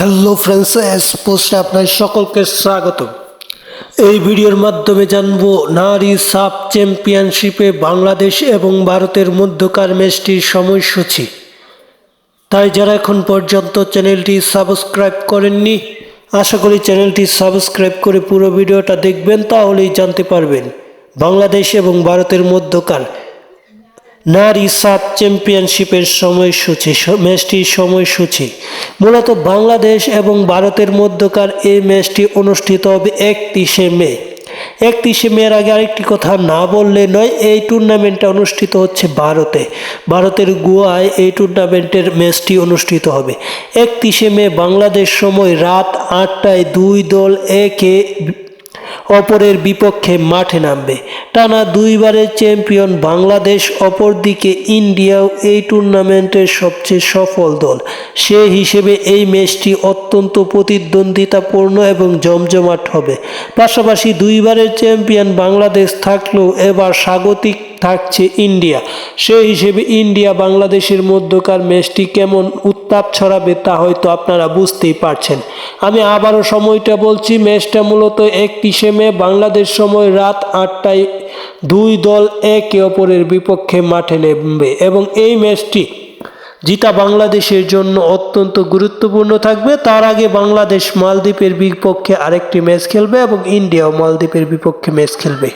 Hello friends, পোস্টে আপনার সকলকে স্বাগত। এই ভিডিওর মাধ্যমে জানবো নারী সাব চ্যাম্পিয়নশিপে বাংলাদেশ এবং ভারতের মধ্যকার ম্যাচটির সময়সূচি। তাই যারা এখন পর্যন্ত চ্যানেলটি সাবস্ক্রাইব করেননি, আশা করি চ্যানেলটি সাবস্ক্রাইব করে পুরো ভিডিওটা দেখবেন, তাহলেই জানতে পারবেন বাংলাদেশ এবং ভারতের মধ্যকার নারী সাব চ্যাম্পিয়নশিপের সময়সূচি। ম্যাচটির সময়সূচি মূলত বাংলাদেশ এবং ভারতের মধ্যকার এই ম্যাচটি অনুষ্ঠিত হবে 31শে মে। 31শে মের আগে আরেকটি কথা না বললে নয়, এই টুর্নামেন্টটা অনুষ্ঠিত হচ্ছে ভারতের গোয়ায় এই টুর্নামেন্টের ম্যাচটি অনুষ্ঠিত হবে 31শে মে। বাংলাদেশ সময় রাত 8টায় দুই দল একে অপরের বিপক্ষে মাঠে নামবে। টানা দুইবারের চ্যাম্পিয়ন বাংলাদেশ, অপরদিকে ইন্ডিয়াও এই টুর্নামেন্টের সবচেয়ে সফল দল। সে হিসেবে এই ম্যাচটি অত্যন্ত প্রতিদ্বন্দ্বিতাপূর্ণ এবং জমজমাট হবে। পাশাপাশি দুইবারের চ্যাম্পিয়ন বাংলাদেশ থাকলেও এবার স্বাগতিক থাকছে ইন্ডিয়া। সেই হিসেবে ইন্ডিয়া বাংলাদেশের মধ্যকার ম্যাচটি কেমন উত্তাপ ছড়াবে তা হয়তো আপনারা বুঝতেই পারছেন। আমি আবারও সময়টা বলছি, ম্যাচটা মূলত 31শে মে, বাংলাদেশ সময় রাত 8টায় দুই দল একে অপরের বিপক্ষে মাঠে নামবে এবং এই ম্যাচটি জিতা বাংলাদেশের জন্য অত্যন্ত গুরুত্বপূর্ণ থাকবে। তার আগে বাংলাদেশ মালদ্বীপের বিপক্ষে আরেকটি ম্যাচ খেলবে এবং ইন্ডিয়াও মালদ্বীপের বিপক্ষে ম্যাচ খেলবে।